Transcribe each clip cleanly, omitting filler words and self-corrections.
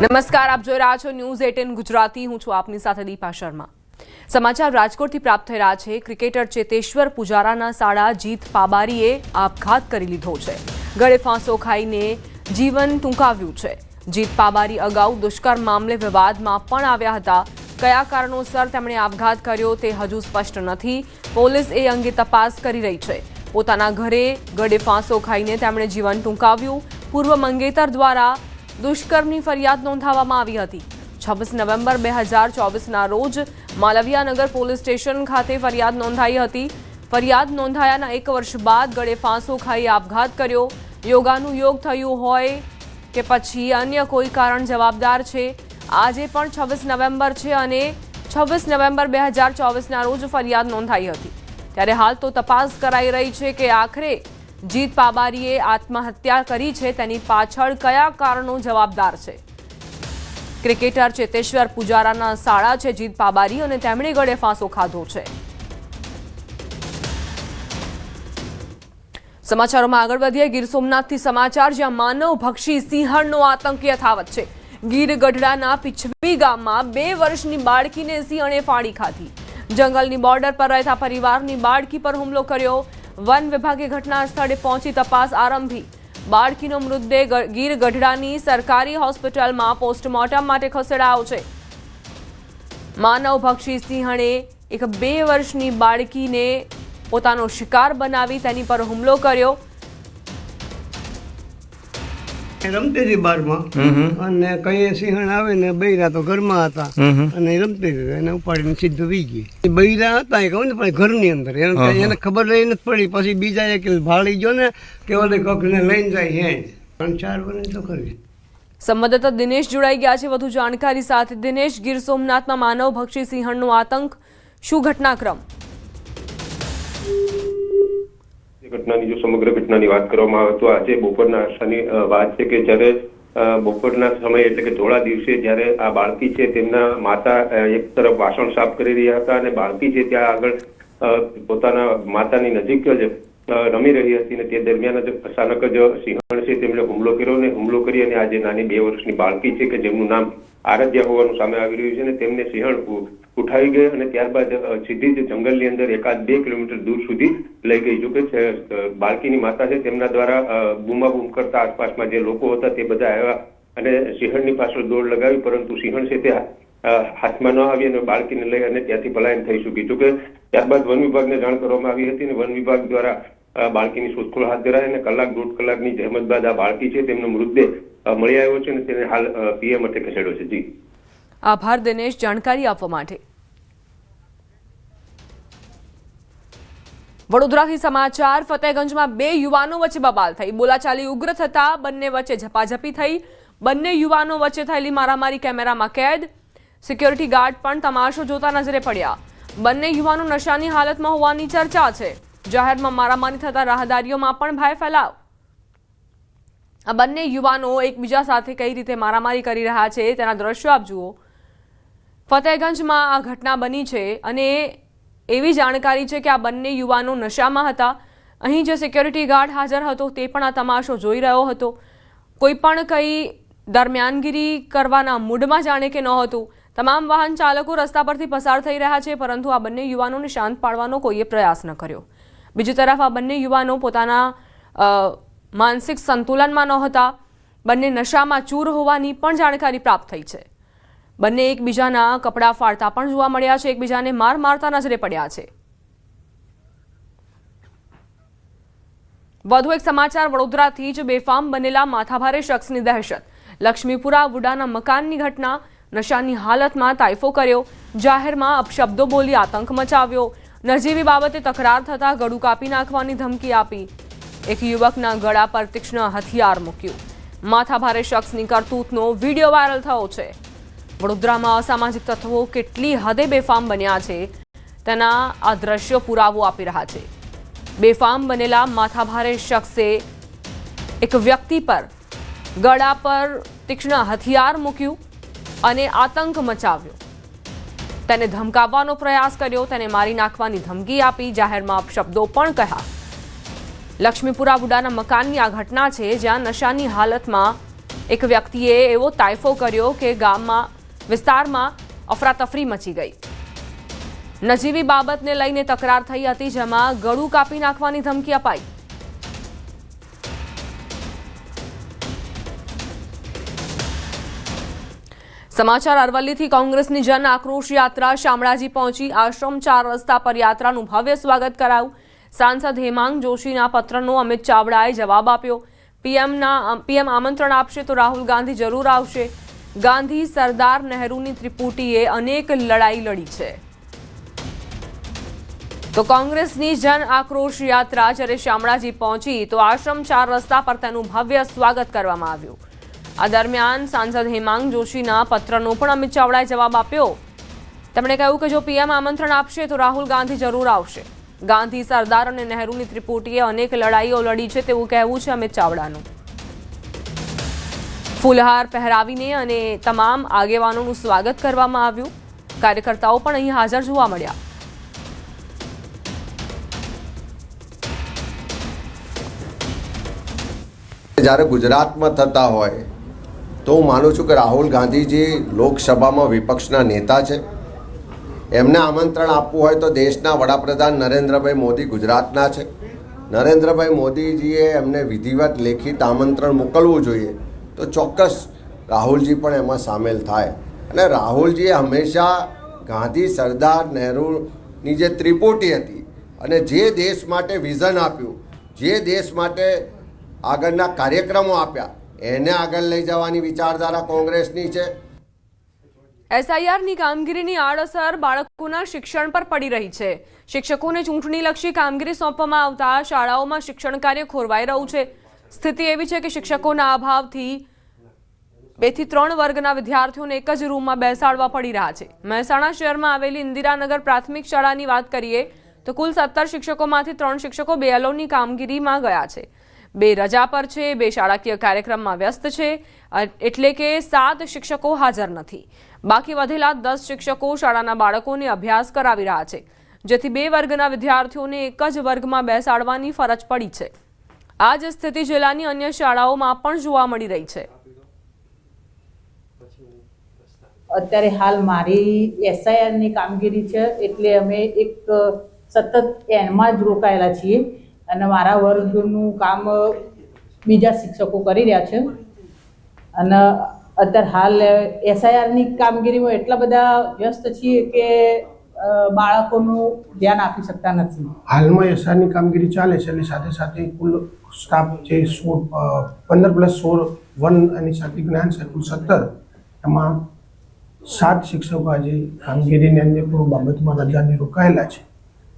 નમસ્કાર, આપ જોઈ રહ્યા છો ન્યૂઝ 18 ગુજરાતી. હું છું આપની સાથે દીપા શર્મા. સમાચાર રાજકોટથી પ્રાપ્ત થઈ રહ્યા છે. ક્રિકેટર ચેતેશ્વર પુજારાના સાળા જીત પાબારીએ આપઘાત કરી લીધો છે. ગળે ફાંસો ખાઈને જીવન ટૂંકાવ્યું છે. જીત પાબારી અગાઉ દુષ્કર્મ મામલે વિવાદમાં પણ આવ્યા હતા. કયા કારણોસર તેમણે આપઘાત કર્યો તે હજુ સ્પષ્ટ નથી. પોલીસ એ અંગે તપાસ કરી રહી છે. પોતાના ઘરે ગળે ફાંસો ખાઈને તેમણે જીવન ટૂંકાવ્યું. પૂર્વ મંગેતર દ્વારા દુષ્કર્મની ફરિયાદ નોંધાવવામાં આવી હતી. 26 નવેમ્બર 2024ના રોજ માલવિયાનગર પોલીસ સ્ટેશન ખાતે ફરિયાદ નોંધાઈ હતી. ફરિયાદ નોંધાયાના 1 વર્ષ બાદ ગળે ફાંસો ખાઈ આપઘાત કર્યો. યોગાનું યોગ થયું હોય કે પછી અન્ય કોઈ કારણ જવાબદાર છે. આજે પણ 26 નવેમ્બર છે અને 26 નવેમ્બર 2024ના રોજ ફરિયાદ નોંધાઈ હતી. ત્યારે હાલ તો તપાસ કરાઈ રહી છે કે આખરે જીત પાબારીએ આત્મહત્યા કરી છે તેની પાછળ કયા કારણો જવાબદાર છે. ક્રિકેટર ચેતેશ્વર પુજારાના સાળા છે જીત પાબારી અને તેમણે ગળે ફાંસો ખાધો છે. સમાચારોમાં આગળ વધીએ. ગીર સોમનાથથી સમાચાર, જ્યાં માનવ ભક્ષી સિંહણનો આતંક યથાવત છે. ગીર ગઢડાના પીછવી ગામમાં 2 વર્ષની બાળકીને સિંહણે ફાડી ખાધી. જંગલની બોર્ડર પર રહેતા પરિવારની બાળકી પર હુમલો કર્યો. વન વિભાગે ઘટના સ્થળે પહોંચી તપાસ આરંભી. બાળકીનો મૃતદેહ ગીર ગઢડાની સરકારી હોસ્પિટલમાં પોસ્ટમોર્ટમ માટે ખસેડાયો છે. માનવ ભક્ષી સિંહણે એક 2 વર્ષની બાળકીને પોતાનો શિકાર બનાવી તેની પર હુમલો કર્યો. રમતી હતી બારમાં અને કઈ સિંહણ આવે ને બૈરા તો ઘરમાં હતા અને રમતી હતી એને ઉપાડીને સીધું વી ગઈ. બૈરા હતા એ કહું ને પણ ઘરની અંદર એને ખબર રહી નથી પડી. પછી બીજા એક ભાળી ગયો ને કે ઓલે કકને લઈને જાય હે 3-4 વર્ષ તો કરી. સંવાદદાતા દિનેશ જોડાઈ ગયા છે વધુ જાણકારી સાથે. દિનેશ, ગીર સોમનાથમાં માનવ ભક્ષી સિંહણનો આતંક, શું ઘટનાક્રમ? ઘટનાની જો સમગ્ર ઘટનાની વાત કરવામાં આવે તો આજે બપોરના અરસાની વાત છે કે જ્યારે બપોરના સમયે એટલે કે ધોળા દિવસે જ્યારે આ બાળકી છે તેમના માતા એક તરફ વાસણ સાફ કરી રહ્યા હતા અને બાળકી છે ત્યાં આગળ પોતાના માતાની નજીક જ રમી રહી હતી અને તે દરમિયાન જ અચાનક જ સિંહણ છે તેમણે હુમલો કર્યો અને હુમલો કરી અને આજે નાની 2 વર્ષની બાળકી છે કે જેમનું નામ આરાધ્યા હોવાનું સામે આવી રહ્યું છે અને તેમને સિંહણ ઉઠાવી ગઈ અને ત્યારબાદ સીધી જ જંગલની અંદર 1-2 કિલોમીટર દૂર સુધી લઈ ગઈ. જો કે બાળકીની માતા છે તેમના દ્વારા બૂમાબૂમ કરતા આસપાસમાં જે લોકો હતા તે બધા આવ્યા અને સિંહણની પાછળ દોડ લગાવી, પરંતુ સિંહણ છે તે હાથમાં ન આવી અને બાળકીને લઈ અને ત્યાંથી પલાયન થઈ ચૂકી. જો કે ત્યારબાદ વન વિભાગને જાણ કરવામાં આવી હતી અને વન વિભાગ દ્વારા બાળકીની શોધખોળ હાથ ધરાઈ અને 1-1.5 કલાકની જહેમત બાદ આ બાળકી છે તેમનો મૃતદેહ મળી આવ્યો છે અને તેને હાલ પીએમ માટે ખસેડ્યો છે. જી આભાર દિનેશ જાણકારી આપવા માટે. વડોદરાથી સમાચાર, ફતેહગંજમાં 2 યુવાનો વચ્ચે બબાલ થઈ. બોલાચાલી ઉગ્ર થતા બંને વચ્ચે ઝપાઝપી થઈ. બંને યુવાનો વચ્ચે થયેલી મારામારી કેમેરામાં કેદ. સિક્યોરિટી ગાર્ડ પણ તમાશો જોતા નજરે પડ્યા. બંને યુવાનો નશાની હાલતમાં હોવાની ચર્ચા છે. જાહેરમાં મારામારી થતા રાહદારીઓમાં પણ ભય ફેલાવ. આ બંને યુવાનો એકબીજા સાથે કઈ રીતે મારામારી કરી રહ્યા છે તેના દ્રશ્યો આપ જુઓ. ફતેહગંજમાં આ ઘટના બની છે અને એવી જાણકારી છે કે આ બંને યુવાનો નશામાં હતા. અહીં જે સિક્યોરિટી ગાર્ડ હાજર હતો તે પણ આ તમાશો જોઈ રહ્યો હતો. કોઈ પણ કંઈ દરમિયાનગીરી કરવાના મૂડમાં જાણે કે નહોતું. તમામ વાહન ચાલકો રસ્તા પરથી પસાર થઈ રહ્યા છે, પરંતુ આ બંને યુવાનોને શાંત પાડવાનો કોઈએ પ્રયાસ ન કર્યો. બીજી તરફ આ બંને યુવાનો પોતાના માનસિક સંતુલનમાં નહોતા. બંને નશામાં ચૂર હોવાની પણ જાણકારી પ્રાપ્ત થઈ છે. બંને એકબીજાના કપડાં ફાડતા પણ જોવા મળ્યા છે. એકબીજાને માર મારતા નજરે પડ્યા છે. વધુ એક સમાચાર, વડોદરાથી જ બેફામ બનેલા માથાભારે શખ્સની દહેશત. લક્ષ્મીપુરા વુડાના મકાનની ઘટના. નશાની હાલતમાં તાઇફો કર્યો. જાહેરમાં અપશબ્દો બોલી આતંક મચાવ્યો. નજીવી બાબતે તકરાર થતા ગળું કાપી નાખવાની ધમકી આપી. એક યુવકના ગળા પર તીક્ષ્ણ હથિયાર મૂક્યું. માથાભારે શખ્સની કરતૂતનો વિડીયો વાયરલ થયો છે. વડોદરામાં અસામાજિક તત્વો કેટલી હદે બેફામ બન્યા છે તેના આ દ્રશ્યો પુરાવો આપી રહ્યા છે. બેફામ બનેલા માથાભારે શખ્સે એક વ્યક્તિ પર ગળા પર તીક્ષ્ણ હથિયાર મૂક્યું અને આતંક મચાવ્યો. તેને ધમકાવવાનો પ્રયાસ કર્યો. તેને મારી નાખવાની ધમકી આપી. જાહેરમાં અપશબ્દો પણ કહ્યા. લક્ષ્મીપુરા વુડાના મકાનની આ ઘટના છે, જ્યાં નશાની હાલતમાં એક વ્યક્તિએ એવો તાઇફો કર્યો કે વિસ્તારમાં અફરાતફરી મચી ગઈ. નજીવી બાબતને લઈને તકરાર થઈ હતી, જેમાં ગળું કાપી નાખવાની ધમકી અપાઈ. સમાચાર અરવલ્લીથી. કોંગ્રેસની જન આક્રોશ યાત્રા શામળાજી પહોંચી. આશ્રમ 4 રસ્તા પર યાત્રાનું ભવ્ય સ્વાગત કરાયું. સાંસદ હેમાંગ જોશીના પત્રનો અમિત ચાવડાએ જવાબ આપ્યો. પીએમ આમંત્રણ આપશે તો રાહુલ ગાંધી જરૂર આવશે. ગાંધી સરદાર નહેરુની ત્રિપુટીએ અનેક લડાઈ લડી છે. તો કોંગ્રેસની જન આક્રોશ યાત્રા જ્યારે શામળાજી પહોંચી તો આશ્રમ 4 રસ્તા પર તેનું ભવ્ય સ્વાગત કરવામાં આવ્યું. આ દરમિયાન સાંસદ હેમાંગ જોશીના પત્રનો પણ અમિત ચાવડાએ જવાબ આપ્યો. તેમણે કહ્યું કે જો પીએમ આમંત્રણ આપશે તો રાહુલ ગાંધી જરૂર આવશે. ગાંધી સરદાર અને નહેરુની ત્રિપુટીએ અનેક લડાઈઓ લડી છે તેવું કહેવું છે અમિત ચાવડાનું. ફૂલહાર પહેરાવીને અને તમામ આગેવાનોનું સ્વાગત કરવામાં આવ્યું. કાર્યકર્તાઓ પણ અહીં હાજર જોવા મળ્યા. જ્યારે ગુજરાતમાં થતા હોય તો હું માનું છું કે રાહુલ ગાંધીજી લોકસભામાં વિપક્ષના નેતા છે. એમને આમંત્રણ આપવું હોય તો દેશના વડાપ્રધાન નરેન્દ્રભાઈ મોદી ગુજરાતના છે. નરેન્દ્રભાઈ મોદીજીએ એમને વિધિવત લેખિત આમંત્રણ મોકલવું જોઈએ તો ચોક્કસ રાહુલજી પણ એમાં સામેલ થાય. અને રાહુલજીએ હંમેશા ગાંધી સરદાર નહેરુની જે ત્રિપુટી હતી અને જે દેશ માટે વિઝન આપ્યું, જે દેશ માટે આગળના કાર્યક્રમો આપ્યા, એને આગળ લઈ જવાની વિચારધારા કોંગ્રેસની છે. એસઆઈઆરની કામગીરીની આડઅસર બાળકોના શિક્ષણ પર પડી રહી છે. શિક્ષકોને ચૂંટણીલક્ષી કામગીરી સોંપવામાં આવતા શાળાઓમાં શિક્ષણ કાર્ય ખોરવાઈ રહ્યું છે. સ્થિતિ એવી છે કે શિક્ષકોના અભાવથી 2 થી 3 વર્ગના વિદ્યાર્થીઓને એક જ રૂમમાં બેસાડવા પડી રહ્યા છે. મહેસાણા શહેરમાં આવેલી ઇન્દિરાનગર પ્રાથમિક શાળાની વાત કરીએ તો કુલ 17 શિક્ષકોમાંથી 3 શિક્ષકો BLOની કામગીરીમાં ગયા છે. 2 રજા પર છે, 2 શાળાકીય કાર્યક્રમમાં વ્યસ્ત છે, એટલે કે 7 શિક્ષકો હાજર નથી. બાકી વધેલા 10 શિક્ષકો શાળાના બાળકોને અભ્યાસ કરાવી રહ્યા છે, જેથી 2 વર્ગના વિદ્યાર્થીઓને એક જ વર્ગમાં બેસાડવાની ફરજ પડી છે. આ જ સ્થિતિ જિલ્લાની અન્ય શાળાઓમાં પણ જોવા મળી રહી છે. અત્યારે હાલ મારી એસઆઈઆરની કામગીરી છે, એટલે અમે એક સતત એનમાં જ રોકાયેલા છીએ અને મારા વર્ગનું કામ બીજા શિક્ષકો કરી રહ્યા છે. અને અત્યારે હાલ એસઆઈઆરની કામગીરીમાં એટલા બધા વ્યસ્ત છીએ કે બાળકોનું ધ્યાન આપી શકતા નથી. હાલમાં એસઆઈઆરની કામગીરી ચાલે છે અને સાથે સાથે કુલ સ્ટાફ જે 15 + 16 1 અને સાથે જ્ઞાન છે કુલ 17, એમાં 7 શિક્ષકો આજે કામગીરીની અન્ય કોઈ બાબતમાં રજાને રોકાયેલા છે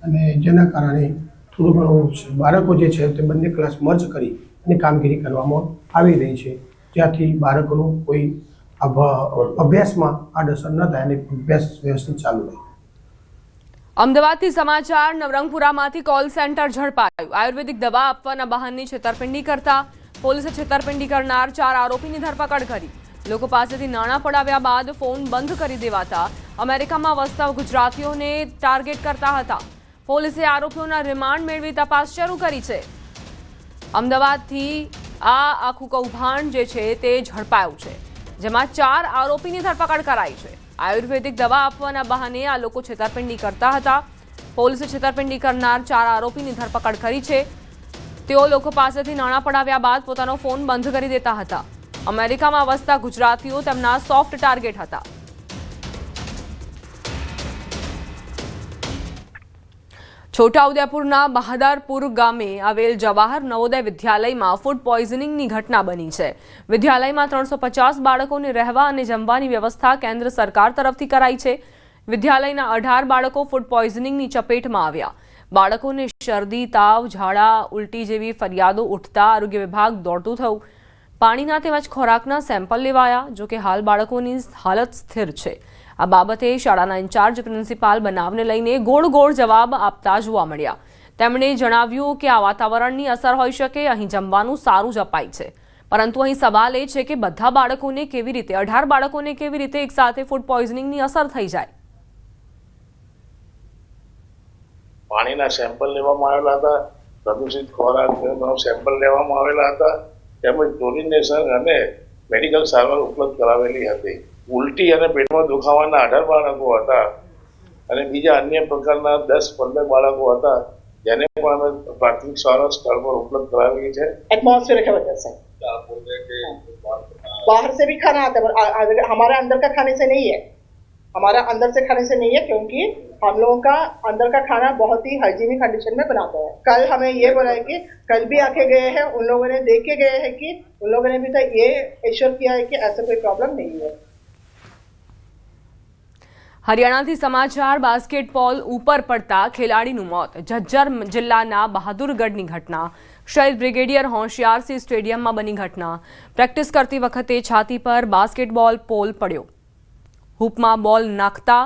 અને જેના કારણે થોડું ઘણું બાળકો જે છે તે બંને ક્લાસ મર્જ કરી અને કામગીરી કરવામાં આવી રહી છે, જ્યાંથી બાળકોનું કોઈ અભ્યાસમાં આડઅસર ન થાય અને અભ્યાસ વ્યવસ્થિત ચાલુ રહે. અમદાવાદથી સમાચાર. નવરંગપુરામાંથી કોલ સેન્ટર ઝડપાયું. આયુર્વેદિક દવા આપવાના બહાને છેતરપિંડી કરતા પોલીસે છેતરપિંડી કરનાર 4 આરોપીની ધરપકડ કરી. લોકો પાસેથી નાણાં પડાવ્યા બાદ ફોન બંધ કરી દેવાતા અમેરિકામાં વસતા ગુજરાતીઓને ટાર્ગેટ કરતા હતા. પોલીસે આરોપીઓના રિમાન્ડ મેળવી તપાસ શરૂ કરી છે. અમદાવાદથી આ આખું કૌભાંડ જે છે તે ઝડપાયું છે, જેમાં 4 આરોપીની ધરપકડ કરાઈ છે. આયુર્વેદિક દવા આપવાના બહાને આ લોકો છેતરપિંડી કરતા હતા. પોલીસે છેતરપિંડી કરનાર 4 આરોપીની ધરપકડ કરી છે. તેઓ લોકો પાસેથી નાણાં પડાવ્યા બાદ પોતાનો ફોન બંધ કરી દેતા હતા. અમેરિકામાં વસતા ગુજરાતીઓ તેમના સોફ્ટ ટાર્ગેટ હતા. છોટાઉદેપુરના બહાદરપુર ગામે આવેલ જવાહર નવોદય વિદ્યાલયમાં ફૂડ પોઈઝનિંગની ઘટના બની છે. વિદ્યાલયમાં 350 બાળકોને રહેવા અને જમવાની વ્યવસ્થા કેન્દ્ર સરકાર તરફથી કરાઈ છે. વિદ્યાલયના 18 બાળકો ફૂડ પોઈઝનિંગની ચપેટમાં આવ્યા. બાળકોને શરદી, તાવ, ઝાડા, ઉલટી જેવી ફરિયાદો ઉઠતા આરોગ્ય વિભાગ દોડતું થયું. પાણીના તેમજ ખોરાકના સેમ્પલ લેવાયા. જોકે હાલ બાળકોની હાલત સ્થિર છે. આ બાબતે શાળાના ઇન્ચાર્જ પ્રિન્સિપાલ બનાવને લઈને ગોળ જવાબ આપતા જોવા મળ્યા. તેમણે જણાવ્યું કે આ વાતાવરણની અસર હોઈ શકે. અહીં જમવાનું સારું જ અપાય છે, પરંતુ અહીં સવાલ એ છે કે બધા બાળકોને કેવી રીતે 18 બાળકોને કેવી રીતે એકસાથે ફૂડ પોઈઝનિંગની અસર થઈ જાય. પાણીના સેમ્પલ લેવામાં આવેલા હતા, પ્રદૂષિત ખોરાકના સેમ્પલ લેવામાં આવેલા હતા, તેમજ ક્લોરિનેશન અને મેડિકલ સારવાર ઉપલબ્ધ કરાવેલી હતી. ઉલટી અને પેટમાં દુખાવાના 18 બાળકો હતા અને બીજા અન્ય પ્રકારના 10-15 બાળકો હતા, જેને પણ અમે પ્રાથમિક સારવાર સ્થળ પર ઉપલબ્ધ કરાવેલી છે. एटमॉस्फेयर की वजह से बाहर से भी खाना आता है, हमारा अंदर का खाने से नहीं है, हमारा अंदर से खाने से नहीं है, क्योंकि हम लोगों का अंदर का खाना बहुत ही हाइजीनिक कंडीशन में बनाते हैं. कल हमें ये बोला है कि कल भी आके गए हैं, उन लोगों ने देख के गए हैं कि उन लोगों ने भी तो ये एश्योर किया है कि ऐसा कोई प्रॉब्लम नहीं है. હરિયાણાથી સમાચાર. બાસ્કેટબોલ ઉપર પડતા ખેલાડીનું મોત. ઝજ્જર જિલ્લાના બહાદુરગઢની ઘટના. શહીદ બ્રિગેડિયર હોશિયારસિંહ સ્ટેડિયમમાં બની ઘટના. પ્રેક્ટિસ કરતી વખતે છાતી પર બાસ્કેટબોલ પોલ પડ્યો. હૂપમાં બોલ નાખતા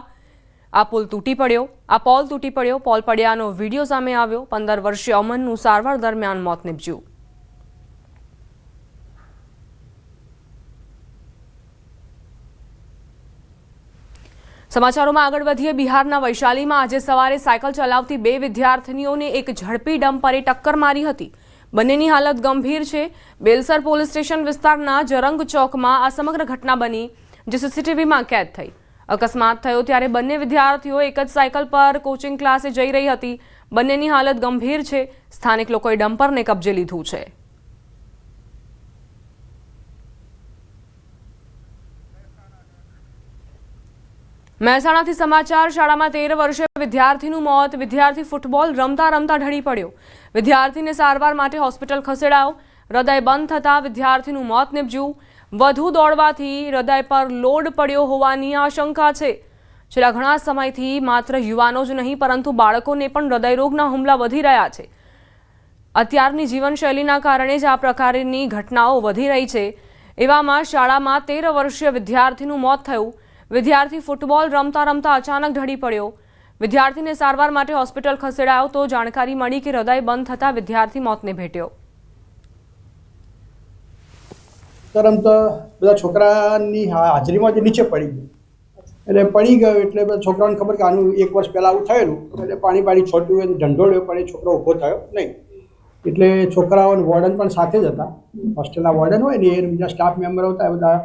આ પોલ તૂટી પડ્યો. પોલ પડ્યાનો વિડીયો સામે આવ્યો. 15 વર્ષીય અમનનું સારવાર દરમિયાન મોત નીપજ્યું. સમાચારોમાં આગળ વધીએ. બિહારના વૈશાલીમાં આજે સવારે સાયકલ ચલાવતી 2 વિદ્યાર્થીનીઓને એક ઝડપી ડમ્પરે ટક્કર મારી હતી. બંનેની હાલત ગંભીર છે. બેલસર પોલીસ સ્ટેશન વિસ્તારના જરંગ ચોકમાં આ સમગ્ર ઘટના બની, જે સીસીટીવીમાં કેદ થઈ. અકસ્માત થયો ત્યારે બંને વિદ્યાર્થીઓ એક જ સાયકલ પર કોચિંગ ક્લાસે જઈ રહી હતી. બંનેની હાલત ગંભીર છે. સ્થાનિક લોકોએ ડમ્પરને કબજે લીધું છે. મહેસાણાથી સમાચાર. શાળામાં 13 વર્ષીય વિદ્યાર્થીનું મોત. વિદ્યાર્થી ફૂટબોલ રમતા રમતા ઢળી પડ્યો. વિદ્યાર્થીને સારવાર માટે હોસ્પિટલ ખસેડાયો. હૃદય બંધ થતાં વિદ્યાર્થીનું મોત નીપજ્યું. વધુ દોડવાથી હૃદય પર લોડ પડ્યો હોવાની આશંકા છે. છેલ્લા ઘણા સમયથી માત્ર યુવાનો જ નહીં, પરંતુ બાળકોને પણ હૃદયરોગના હુમલા વધી રહ્યા છે. અત્યારની જીવનશૈલીના કારણે જ આ પ્રકારની ઘટનાઓ વધી રહી છે. એવામાં શાળામાં 13 વર્ષીય વિદ્યાર્થીનું મોત થયું. વિદ્યાર્થી ફૂટબોલ રમતા રમતા અચાનક ઢળી પડ્યો. વિદ્યાર્થીને સારવાર માટે હોસ્પિટલ ખસેડાયો તો જાણકારી મળી કે હૃદય બંધ થતાં વિદ્યાર્થી મોતને ભેટ્યો. રમતા બધા છોકરાની હાજરીમાં જે નીચે પડી ગયું, એટલે પડી ગયો એટલે બધા છોકરાઓને ખબર કે આનું 1 વર્ષ પહેલાં આવું થયેલું, એટલે પાણી છોટ્યું, ઢંઢોળ્યો, પણ એ છોકરો ઊભો થયો નહીં. એટલે છોકરાઓ વોર્ડન પણ સાથે જ હતા. હોસ્ટેલના વોર્ડન હોય ને, એ બીજા સ્ટાફ મેમ્બરો હતા, એ બધા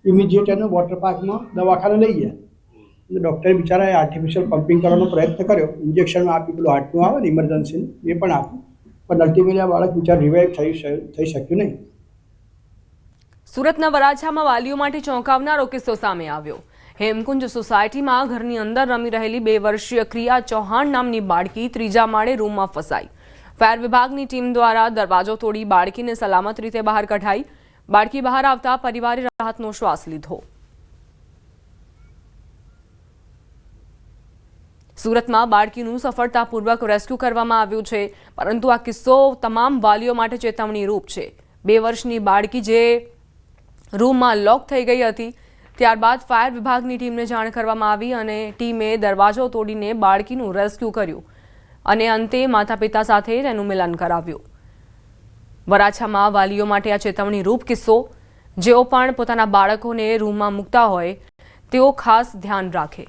ઇમિડિયેટ એનું વોટર પાર્કમાં દવાખાને લઈ ગયા. ડૉક્ટરે બિચારાએ આર્ટિફિશિયલ પમ્પિંગ કરવાનો પ્રયત્ન કર્યો, ઇન્જેક્શન આપી, પેલું હાર્ટનું આવે ને ઇમરજન્સીનું, એ પણ આપ્યું, પણ અલ્ટિમેટલી આ બાળક બિચાર રિવાઇવ થઈ શક્યું નહીં. સુરતના વરાછામાં વાલીઓ માટે ચોંકાવનારો કિસ્સો સામે આવ્યો. હેમકુંજ સોસાયટીમાં ઘરની અંદર રમી રહેલી 2 વર્ષીય ક્રિયા ચૌહાણ નામની બાળકી 3જા માળે રૂમમાં ફસાઈ. ફાયર વિભાગની ટીમ દ્વારા દરવાજો તોડી બાળકીને સલામત રીતે બહાર કઢાઈ. બાળકી બહાર આવતા પરિવારે રાહતનો શ્વાસ લીધો. સુરતમાં બાળકીનું સફળતાપૂર્વક રેસ્ક્યુ કરવામાં આવ્યું છે, પરંતુ આ કિસ્સો તમામ વાલીઓ માટે ચેતવણીરૂપ છે. 2 વર્ષની બાળકી જે રૂમમાં લોક થઈ ગઈ હતી, ત્યારબાદ ફાયર વિભાગની ટીમને જાણ કરવામાં આવી અને ટીમે દરવાજો તોડીને બાળકીનું રેસ્ક્યુ કર્યું અને અંતે માતા પિતા સાથે તેનું મિલન કરાવ્યું. વરાછામાં વાલીઓ માટે આ ચેતવણીરૂપ કિસ્સો. જેઓ પણ પોતાના બાળકોને રૂમમાં મૂકતા હોય તેઓ ખાસ ધ્યાન રાખે.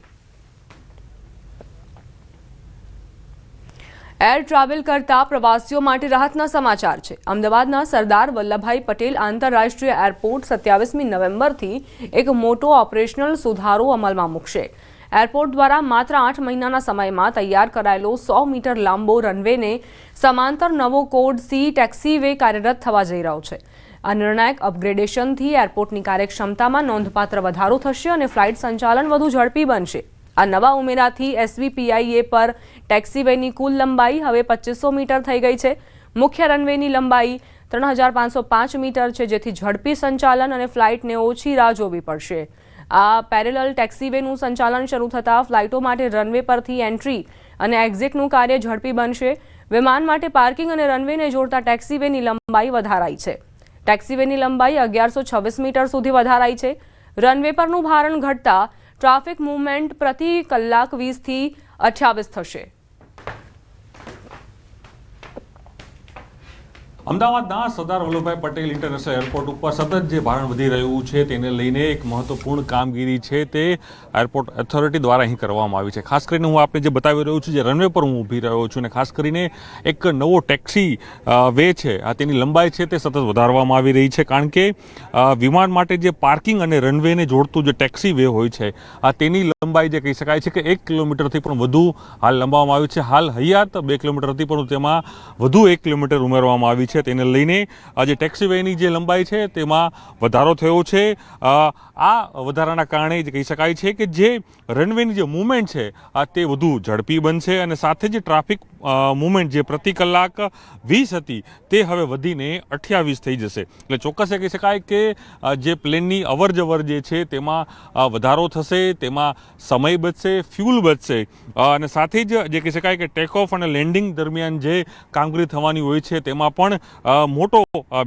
એર ટ્રાવેલ કરતા પ્રવાસીઓ માટે રાહતના સમાચાર છે. અમદાવાદના સરદાર વલ્લભભાઈ પટેલ આંતરરાષ્ટ્રીય એરપોર્ટ 27મી નવેમ્બરથી એક મોટો ઓપરેશનલ સુધારો અમલમાં મૂકશે. એરપોર્ટ દ્વારા માત્ર 8 મહિનાના સમયમાં તૈયાર કરાયેલો 100 મીટર લાંબો રનવેને સમાંતર નવો કોડ સી ટેક્સીવે કાર્યરત થવા જઈ રહ્યો છે. આ નિર્ણાયક અપગ્રેડેશનથી એરપોર્ટની કાર્યક્ષમતામાં નોંધપાત્ર વધારો થશે અને ફ્લાઇટ સંચાલન વધુ ઝડપી બનશે. આ નવા ઉમેરાથી એસવીપીઆઈએ પર ટેક્સીવેની કુલ લંબાઈ હવે 2500 મીટર થઈ ગઈ છે. મુખ્ય રનવેની લંબાઈ 3505 મીટર છે, જેથી ઝડપી સંચાલન અને ફ્લાઇટને ઓછી રાહ જોવી પડશે. આ પેરેલલ ટેક્સીવેનું સંચાલન શરૂ થતાં ફ્લાઇટો માટે રનવે પરથી એન્ટ્રી અને એક્ઝિટનું કાર્ય ઝડપી બનશે. વિમાન માટે પાર્કિંગ અને રનવેને જોડતા ટેક્સીવેની લંબાઈ વધારાઈ છે. ટેક્સીવેની લંબાઈ 1126 મીટર સુધી વધારાઈ છે. રનવે પરનું ભારણ ઘટતા ટ્રાફિક મૂવમેન્ટ પ્રતિ કલાક 20 થી 28 થશે. અમદાવાદના સરદાર વલ્લભભાઈ પટેલ ઇન્ટરનેશનલ એરપોર્ટ ઉપર સતત જે ભારણ વધી રહ્યું છે તેને લઈને એક મહત્વપૂર્ણ કામગીરી છે તે એરપોર્ટ ઓથોરિટી દ્વારા અહીં કરવામાં આવી છે. ખાસ કરીને હું આપને જે બતાવી રહ્યો છું, જે રનવે પર હું ઊભી રહ્યો છું, અને ખાસ કરીને એક નવો ટેક્સી વે છે તેની લંબાઈ છે તે સતત વધારવામાં આવી રહી છે, કારણ કે વિમાન માટે જે પાર્કિંગ અને રનવેને જોડતું જે ટેક્સી વે હોય છે તેની લંબાઈ જે કહી શકાય છે કે 1 કિલોમીટરથી પણ વધુ હાલ લંબાવવામાં આવી છે. હાલ હૈયાત 2 કિલોમીટર હતી, પરંતુ તેમાં વધુ 1 કિલોમીટર ઉમેરવામાં આવી છે. તેને લઈને જે ટેક્સી વેની જે લંબાઈ છે તેમાં વધારો થયો છે. આ વધારાના કારણે જે કહી શકાય છે કે જે રનવેની જે મૂવમેન્ટ છે તે વધુ ઝડપી બનશે, અને સાથે જે ટ્રાફિક મૂવમેન્ટ જે પ્રતિ કલાક 20 હતી તે હવે વધીને 28 થઈ જશે. એટલે ચોક્કસ એ કહી શકાય કે જે પ્લેનની અવર જવર જે છે તેમાં વધારો થશે, તેમાં સમય બચશે, ફ્યુલ બચશે, અને સાથે જ જે કહી શકાય કે ટેક ઓફ અને લેન્ડિંગ દરમિયાન જે કામગીરી થવાની હોય છે તેમાં પણ મોટો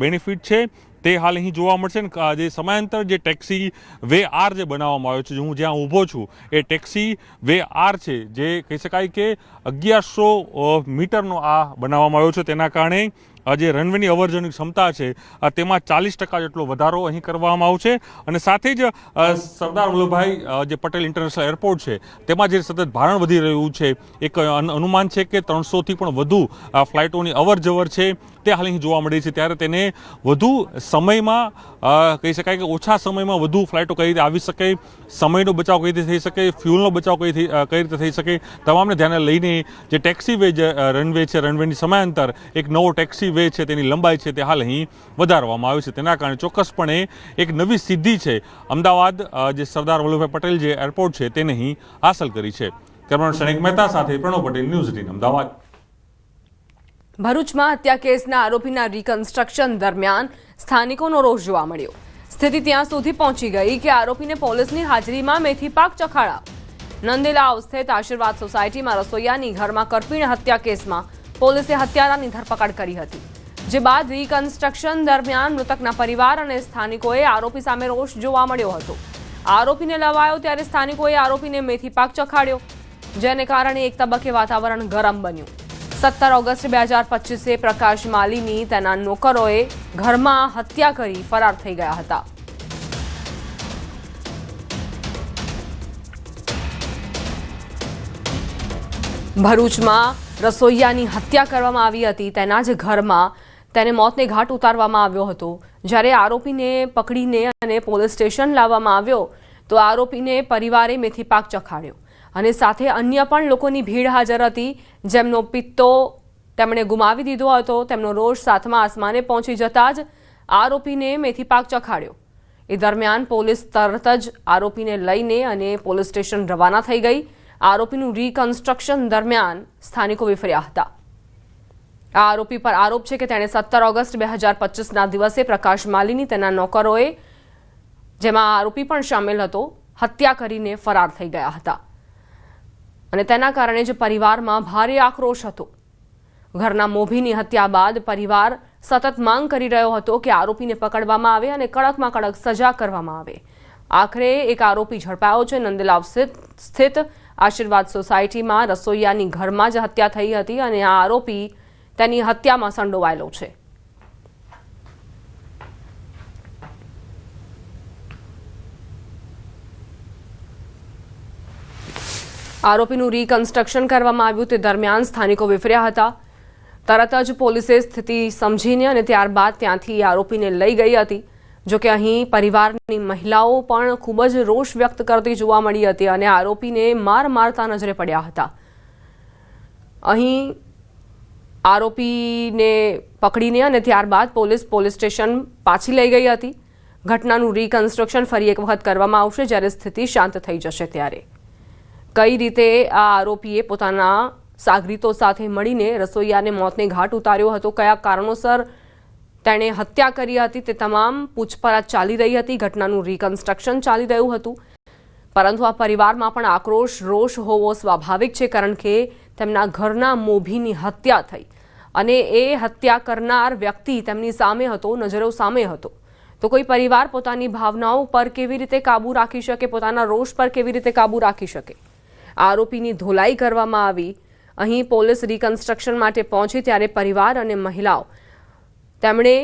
બેનિફિટ છે તે હાલ અહીં જોવા મળશે. જે સમયાંતર જે ટેક્સી વે આર જે બનાવવામાં આવ્યો છે, હું જ્યાં ઊભો છું એ ટેક્સી વે આર છે, જે કહી શકાય કે 1100 મીટરનો આ બનાવવામાં આવ્યો છે. તેના કારણે જે રનવેની અવરજવરની ક્ષમતા છે તેમાં 40% જેટલો વધારો અહીં કરવામાં આવશે, અને સાથે જ સરદાર વલ્લભભાઈ જે પટેલ ઇન્ટરનેશનલ એરપોર્ટ છે તેમાં જે સતત ભારણ વધી રહ્યું છે, એક અનુમાન છે કે 300થી પણ વધુ ફ્લાઇટોની અવરજવર છે તે હાલ અહીં જોવા મળી છે. ત્યારે તેને વધુ સમયમાં કહી શકાય કે ઓછા સમયમાં વધુ ફ્લાઇટો કઈ રીતે આવી શકે, સમયનો બચાવ કઈ રીતે થઈ શકે, ફ્યુલનો બચાવ કઈ રીતે થઈ શકે, તમામને ધ્યાને લઈને જે ટેક્સી વે જે રનવે છે, રનવેની સમયાંતર એક નવો ટેક્સી વે છે તેની લંબાઈ છે તે હાલ અહીં વધારવામાં આવી છે. તેના કારણે ચોક્કસપણે એક નવી સિદ્ધિ છે અમદાવાદ જે સરદાર વલ્લભભાઈ પટેલ જે એરપોર્ટ છે તેને અહીં હાંસલ કરી છે. કેમેરામેન સૈનિક મહેતા સાથે પ્રણવ પટેલ, ન્યૂઝ 18 અમદાવાદ. ભરૂચમાં હત્યા કેસના આરોપીના રિકન્સ્ટ્રક્શન દરમિયાન સ્થાનિકોનો રોષ જોવા મળ્યો. સ્થિતિ ત્યાં સુધી પહોંચી ગઈ કે આરોપીને પોલીસની હાજરીમાં મેથી પાક ચખાડા. નંદેલાવ સ્થિત આશીર્વાદ સોસાયટીમાં રસોઈયાની ઘરમાં કરપીણ હત્યા કેસમાં પોલીસે હત્યારાની ધરપકડ કરી હતી, જે બાદ રિકન્સ્ટ્રક્શન દરમિયાન મૃતકના પરિવાર અને સ્થાનિકોએ આરોપી સામે રોષ જોવા મળ્યો હતો. આરોપીને લવાયો ત્યારે સ્થાનિકોએ આરોપીને મેથી પાક ચખાડ્યો, જેને કારણે એક તબક્કે વાતાવરણ ગરમ બન્યું. 17 ઓગસ્ટ 2025 પ્રકાશ માલીની તેના નોકરોએ ઘરમાં હત્યા કરી ફરાર થઈ ગયા હતા. ભરૂચમાં રસોઈયાની હત્યા કરવામાં આવી હતી. તેના જ ઘરમાં તેને મોતને ઘાટ ઉતારવામાં આવ્યો હતો. જ્યારે આરોપીને પકડીને અને પોલીસ સ્ટેશન લાવવામાં આવ્યો તો આરોપીને પરિવારે મેથી પાક ચખાડ્યો, અને સાથે અન્ય પણ લોકોની ભીડ હાજર હતી, જેમનો પિત્તો તેમણે ગુમાવી દીધો હતો. તેમનો રોષ 7મા આસમાને પહોંચી જતા જ આરોપીને મેથી પાક ચખાડ્યો. એ દરમિયાન પોલીસ તરત જ આરોપીને લઈને અને પોલીસ સ્ટેશન રવાના થઈ ગઈ. આરોપીનું રિકન્સ્ટ્રક્શન દરમિયાન સ્થાનિકો વિફર્યા હતા. આ આરોપી પર આરોપ છે કે તેણે 17 ઓગસ્ટ 2025ના દિવસે પ્રકાશ માલીની તેના નોકરોએ, જેમાં આરોપી પણ સામેલ હતો, હત્યા કરીને ફરાર થઈ ગયા હતા, અને તેના કારણે જ પરિવારમાં ભારે આક્રોશ હતો. ઘરના મોભીની હત્યા બાદ પરિવાર સતત માંગ કરી રહ્યો હતો કે આરોપીને પકડવામાં આવે અને કડકમાં કડક સજા કરવામાં આવે. આખરે એક આરોપી ઝડપાયો છે. નંદલાવ સ્થિત આશીર્વાદ સોસાયટીમાં રસોઈયાની ઘરમાં જ હત્યા થઈ હતી, અને આ આરોપી તેની હત્યામાં સંડોવાયેલો છે. આરોપીનું રિકન્સ્ટ્રક્શન કરવામાં આવ્યું તે દરમિયાન સ્થાનિકો વિફર્યા હતા. તરત જ પોલીસે સ્થિતિ સમજીને અને ત્યારબાદ ત્યાંથી આરોપીને લઈ ગઈ હતી. જોકે અહીં પરિવારની મહિલાઓ પણ ખૂબ જ રોષ વ્યક્ત કરતી જોવા મળી હતી અને આરોપીને મારતા નજરે પડ્યા હતા. અહીં આરોપીને પકડીને અને ત્યારબાદ પોલીસ સ્ટેશન પાછી લઈ ગઈ હતી. ઘટનાનું રિકન્સ્ટ્રક્શન ફરી એક વખત કરવામાં આવશે જ્યારે સ્થિતિ શાંત થઈ જશે ત્યારે. કઈ રીતે આ આરોપીએ પોતાના સાગરીતો સાથે મળીને રસોઈયાને મોતને ઘાટ ઉતાર્યો હતો, કયા કારણોસર તેણે હત્યા કરી હતી, તે તમામ પૂછપરછ ચાલી રહી હતી. ઘટનાનું રિકન્સ્ટ્રક્શન ચાલી રહ્યું હતું, પરંતુ આ પરિવારમાં પણ આક્રોશ, રોષ હોવો સ્વાભાવિક છે, કારણ કે તેમના ઘરના મોભીની હત્યા થઈ અને એ હત્યા કરનાર વ્યક્તિ તેમની સામે હતો, નજરો સામે હતો. તો કોઈ પરિવાર પોતાની ભાવનાઓ પર કેવી રીતે કાબૂ રાખી શકે, પોતાના રોષ પર કેવી રીતે કાબૂ રાખી શકે? આરોપીની ધોલાઈ કરવામાં આવી. અહીં પોલીસ રિકન્સ્ટ્રક્શન માટે પહોંચી ત્યારે પરિવાર અને મહિલાઓ તેમણે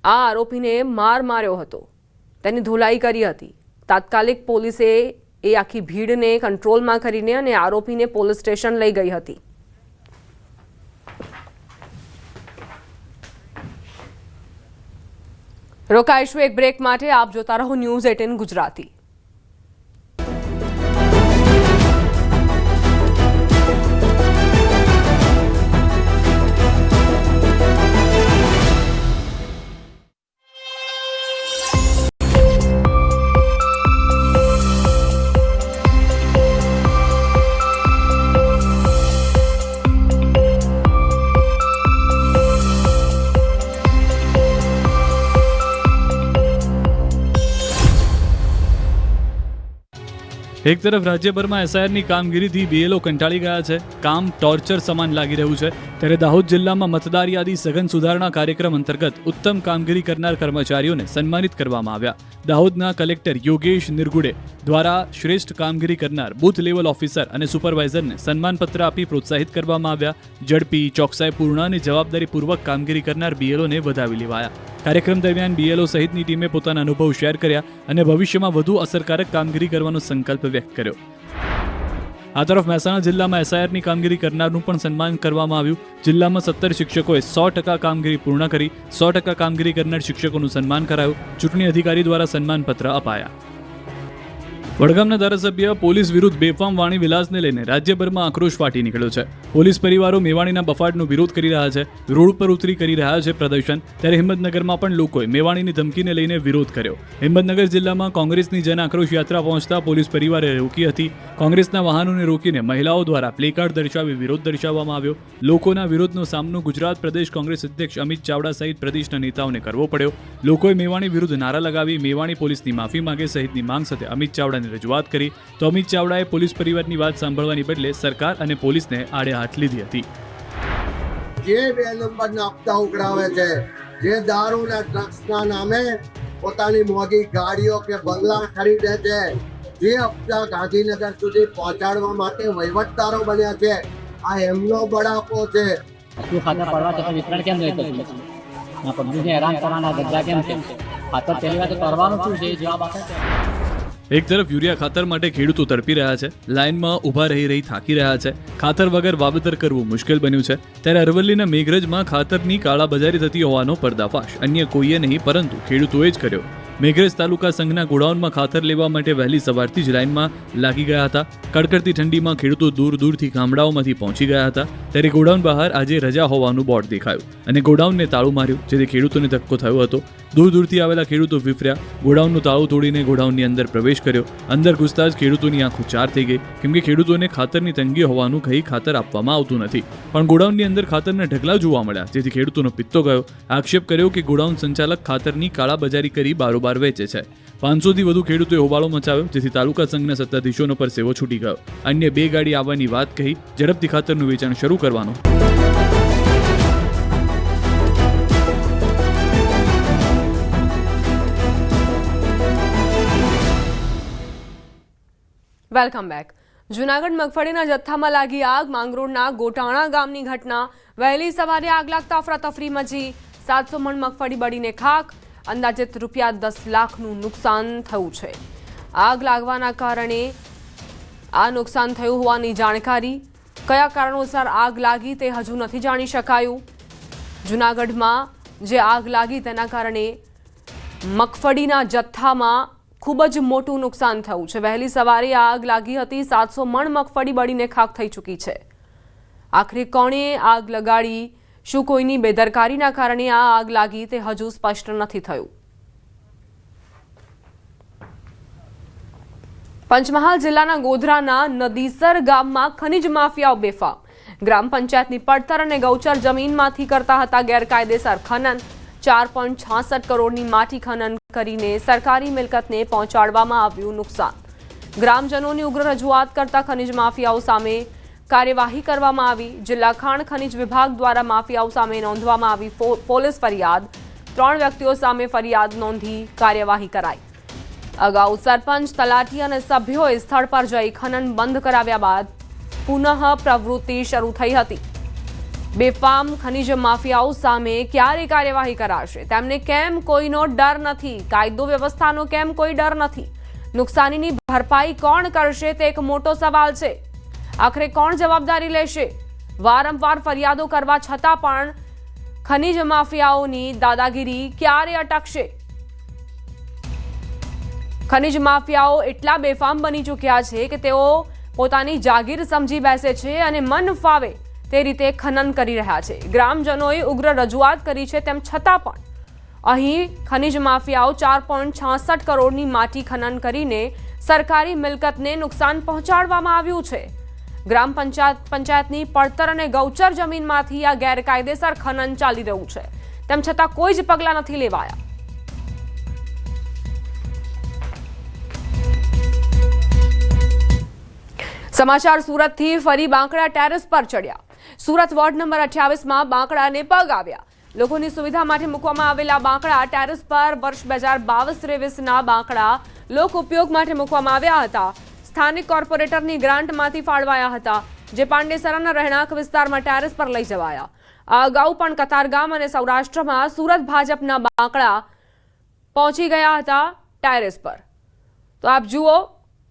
આ આરોપીને માર માર્યો હતો, તેની ધોલાઈ કરી હતી. તાત્કાલિક પોલીસે એ આખી ભીડને કંટ્રોલમાં કરીને અને આરોપીને પોલીસ સ્ટેશન લઈ ગઈ હતી. રોકાઈશું એક બ્રેક માટે. આપ જોતા રહો ન્યૂઝ 18 ગુજરાતી. એક તરફ રાજ્યભરમાં એસઆઈઆરની કામગીરીથી બીએલઓ કંટાળી ગયા છે. કામ ટોર્ચર સમાન લાગી રહ્યું છે. ત્યારે દાહોદ જિલ્લામાં મતદાર યાદી સઘન સુધારણા કાર્યક્રમ અંતર્ગત ઉત્તમ કામગીરી કરનાર કર્મચારીઓને સન્માનિત કરવામાં આવ્યા. દાહોદના કલેક્ટર યોગેશ નિરગુડે દ્વારા શ્રેષ્ઠ કામગીરી કરનાર બૂથ લેવલ ઓફિસર અને સુપરવાઇઝરને સન્માનપત્ર આપી પ્રોત્સાહિત કરવામાં આવ્યા. ઝડપી, ચોકસાઈપૂર્ણ અને જવાબદારીપૂર્વક કામગીરી કરનાર બીએલઓને વધાવી લેવાયા. કાર્યક્રમ દરમિયાન બીએલઓ સહિતની ટીમે પોતાના અનુભવ શેર કર્યા અને ભવિષ્યમાં વધુ અસરકારક કામગીરી કરવાનો સંકલ્પ વ્યક્ત કર્યો. આ તરફ મહેસાણા જિલ્લામાં એસઆઈઆરની કામગીરી કરનારનું પણ સન્માન કરવામાં આવ્યું. જિલ્લામાં 17 શિક્ષકોએ 100% કામગીરી પૂર્ણ કરી. 100% કામગીરી કરનાર શિક્ષકોનું સન્માન કરાયું. ચૂંટણી અધિકારી દ્વારા સન્માનપત્ર અપાયા. વડગામના ધારાસભ્ય પોલીસ વિરુદ્ધ બેફામ વાણી વિલાસને લઈને રાજ્યભરમાં આક્રોશ ફાટી નીકળ્યો છે. પોલીસ પરિવારો મેવાણીના બફાટનો વિરોધ કરી રહ્યા છે, રોડ પર ઉતરી કરી રહ્યા છે પ્રદર્શન. ત્યારે હિંમતનગરમાં પણ લોકોએ મેવાણીની ધમકીને લઈને વિરોધ કર્યો. હિંમતનગર જિલ્લામાં કોંગ્રેસની જન આક્રોશ યાત્રા પહોંચતા પોલીસ પરિવારે રોકી હતી. કોંગ્રેસના વાહનોને રોકીને મહિલાઓ દ્વારા પ્લેકાર્ડ દર્શાવી વિરોધ દર્શાવવામાં આવ્યો. લોકોના વિરોધનો સામનો ગુજરાત પ્રદેશ કોંગ્રેસ અધ્યક્ષ અમિત ચાવડા સહિત પ્રદેશના નેતાઓને કરવો પડ્યો. લોકોએ મેવાણી વિરુદ્ધ નારા લગાવી મેવાણી પોલીસની માફી માંગે સહિતની માંગ સાથે અમિત ચાવડાને રજૂઆત કરી. તો અમિત ચાવડાએ પોલીસ પરિવારની વાત સાંભળવાની બદલે સરકાર અને પોલીસને આડે હાથ લીધી હતી. જે 2 નંબરના હપ્તા ઉઘરાવે છે, જે દારૂ અને ડ્રગ્સના નામે પોતાની મોંઘી ગાડીઓ કે બંગલા ખરીદે છે, જે હપ્તા ગાંધીનગર સુધી પહોંચાડવા માટે વહીવટદારો બન્યા છે, આ એમનો બળાપો છે. ખાતર પડવા છતાં વિતરણ કેમ નહીં થતું? પબ્લિકને હેરાન કરવાના ગદ્દા કેમ છે? ખાતર પહેલી વાત કરવાનું શું છે જવાબ આપે છે. એક તરફ યુરિયા ખાતર માટે ખેડૂતો તડપી રહ્યા છે, લાઇનમાં ઊભા રહી થાકી રહ્યા છે. ખાતર વગર વાવેતર કરવું મુશ્કેલ બન્યું છે. ત્યારે અરવલ્લીના મેઘરજમાં ખાતરની કાળાબજારી થતી હોવાનો પર્દાફાશ અન્ય કોઈએ નહીં પરંતુ ખેડૂતોએ જ કર્યો. મેઘરજ તાલુકા સંઘના ગોડાઉનમાં ખાતર લેવા માટે વહેલી સવારથી જ લાઇનમાં લાગી ગયા હતા. કડકડતી ઠંડીમાં ખેડૂતો દૂર દૂરથી ગામડાઓમાંથી પહોંચી ગયા હતા. ત્યારે ગોડાઉન બહાર આજે રજા હોવાનું બોર્ડ દેખાયું અને ગોડાઉનને તાળું માર્યું, જેથી ખેડૂતોને ધક્કો થયો હતો. દૂર દૂરથી આવેલા ખેડૂતો વિફર્યા. ગોડાઉનનું તાળું તોડીને ગોડાઉનની અંદર પ્રવેશ કર્યો. અંદર ઘૂસતા જ ખેડૂતોની આંખો ચાર થઈ ગઈ, કેમ કે ખેડૂતોને ખાતરની તંગી હોવાનું કહી ખાતર આપવામાં આવતું નથી. પણ ગોડાઉનની અંદર ખાતરના ઢગલા જોવા મળ્યા, જેથી ખેડૂતોનો પિત્તો ગયો. આક્ષેપ કર્યો કે ગોડાઉન સંચાલક ખાતરની કાળાબજારી કરી બારોબાર વેચે છે. 500થી વધુ ખેડૂતોએ હોબાળો મચાવ્યો, જેથી તાલુકા સંઘના સત્તાધીશોનો પરસેવો છૂટી ગયો. અન્ય 2 ગાડી આવવાની વાત કહી ઝડપથી ખાતરનું વેચાણ શરૂ કરવાનું. Welcome back. જૂનાગઢ મગફળીના જથ્થામાં લાગી આગ. માંગરોળના ગોટાણા ગામની ઘટના. વહેલી સવારે આગ લાગતા અફરાતફરી મચી. 700 મણ મગફળી બળીને ખાક. અંદાજિત રૂપિયા 10 લાખનું નુકસાન થયું છે. આગ લાગવાના કારણે આ નુકસાન થયું હોવાની જાણકારી. કયા કારણોસર આગ લાગી તે હજુ નથી જાણી શકાયું. જૂનાગઢમાં જે આગ લાગી તેના કારણે મગફળીના જથ્થામાં ખૂબ જ મોટું નુકસાન થયું છે. વહેલી સવારે આગ લાગી હતી. 700 મણ મગફળી બળીને ખાક થઈ ચૂકી છે. આખરે કોણે આગ લગાડી? શું કોઈની બેદરકારીના કારણે આ આગ લાગી તે હજુ સ્પષ્ટ નથી થયું. પંચમહાલ જિલ્લાના ગોધરાના નદીસર ગામમાં ખનીજ માફિયાઓ બેફામ. ગ્રામ પંચાયતની પડતર અને ગૌચર જમીનમાંથી કરતા હતા ગેરકાયદેસર ખનન. 4.66 કરોડની માટી ખનન કરીને સરકારી મિલકતને પહોંચાડવામાં આવ્યું નુકસાન. ગ્રામજનોની ઉગ્ર રજૂઆત કરતા ખનીજ માફિયાઓ સામે કાર્યવાહી કરવામાં આવી. જિલ્લા ખાણ ખનીજ વિભાગ દ્વારા માફિયાઓ સામે નોંધવામાં આવી પોલીસ ફરિયાદ. 3 વ્યક્તિઓ સામે ફરિયાદ નોંધી કાર્યવાહી કરાઈ. અગાઉ સરપંચ, તલાટી અને સભ્યોએ સ્થળ પર જઈ ખનન બંધ કરાવ્યા બાદ પુનઃ પ્રવૃત્તિ શરૂ થઈ હતી. બેફામ ખનીજ માફિયાઓ સામે ક્યારે કાર્યવાહી કરાશે? તેમને કેમ કોઈનો ડર નથી? કાયદો વ્યવસ્થાનો કેમ કોઈ ડર નથી? નુકસાનીની ભરપાઈ કોણ કરશે તે એક મોટો સવાલ છે. આખરે કોણ જવાબદારી લેશે? વારંવાર ફરિયાદો કરવા છતાં પણ ખનીજ માફિયાઓની દાદાગીરી ક્યારે અટકશે? ખનીજ માફિયાઓ એટલા બેફામ બની ચૂક્યા છે કે તેઓ પોતાની જાગીર સમજી બેસે છે અને મન ફાવે તે રીતે ખનન કરી રહ્યા છે. ગ્રામજનોએ ઉગ્ર રજૂઆત કરી છે, તેમ છતાં પણ અહીં ખનીજ માફિયાઓ 4.66 કરોડની માટી ખનન કરીને સરકારી મિલકતને નુકસાન પહોંચાડવામાં આવ્યું છે. ગ્રામ પંચાયતની પડતર અને ગૌચર જમીનમાંથી આ ગેરકાયદેસર ખનન ચાલી રહ્યું છે, તેમ છતાં કોઈ જ પગલાં નથી લેવાયા. સમાચાર સુરતથી ફરી બાંકડા ટેરેસ પર ચડ્યા. સુરત વોર્ડ નંબર 28માં બાંકડાને પગ આવ્યા. લોકોની સુવિધા માટે મૂકવામાં આવેલા બાંકડા ટેરેસ પર વર્ષ 2022-23ના બાંકડા લોક ઉપયોગ માટે મૂકવામાં આવ્યા હતા. સ્થાનિક કોર્પોરેટરની ગ્રાન્ટમાંથી ફાળવાયા હતા, જે પાંડેસરાના રહેણાંક વિસ્તારમાં ટેરેસ પર લઈ જવાયા. આ અગાઉ પણ કતારગામ અને સૌરાષ્ટ્રમાં સુરત ભાજપના બાંકડા પહોંચી ગયા હતા ટેરેસ પર. તો આપ જુઓ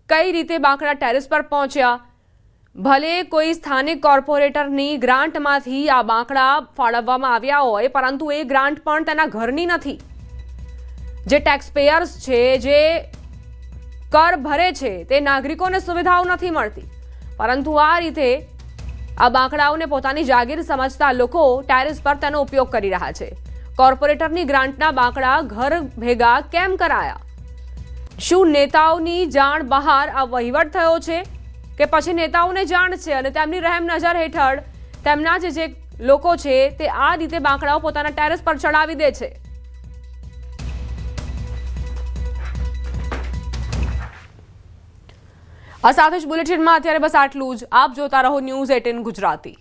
કઈ રીતે બાંકડા ટેરેસ પર પહોંચ્યા. ભલે કોઈ સ્થાનિક કોર્પોરેટરની ગ્રાન્ટમાંથી આ બાંકડા ફાળવવામાં આવ્યા હોય, પરંતુ એ ગ્રાન્ટ પણ તેના ઘરની નથી. જે ટેક્સપેયર્સ છે, જે કર ભરે છે, તે નાગરિકોને સુવિધાઓ નથી મળતી, પરંતુ આ રીતે આ બાંકડાઓને પોતાની જાગીર સમજતા લોકો ટેરેસ પર તેનો ઉપયોગ કરી રહ્યા છે. કોર્પોરેટરની ગ્રાન્ટના બાંકડા ઘર ભેગા કેમ કરાયા? શું નેતાઓની જાણ બહાર આ વહીવટ થયો છે કે પછી નેતાઓને જાણ છે અને તેમની રહેમ નજર હેઠળ તેમના જે લોકો છે તે આ રીતે બાંકડાઓ પોતાના ટેરેસ પર ચડાવી દે છે? આ સાથે જ બુલેટિનમાં અત્યારે બસ આટલું જ. આપ જોતા રહો ન્યૂઝ 18 ગુજરાતી.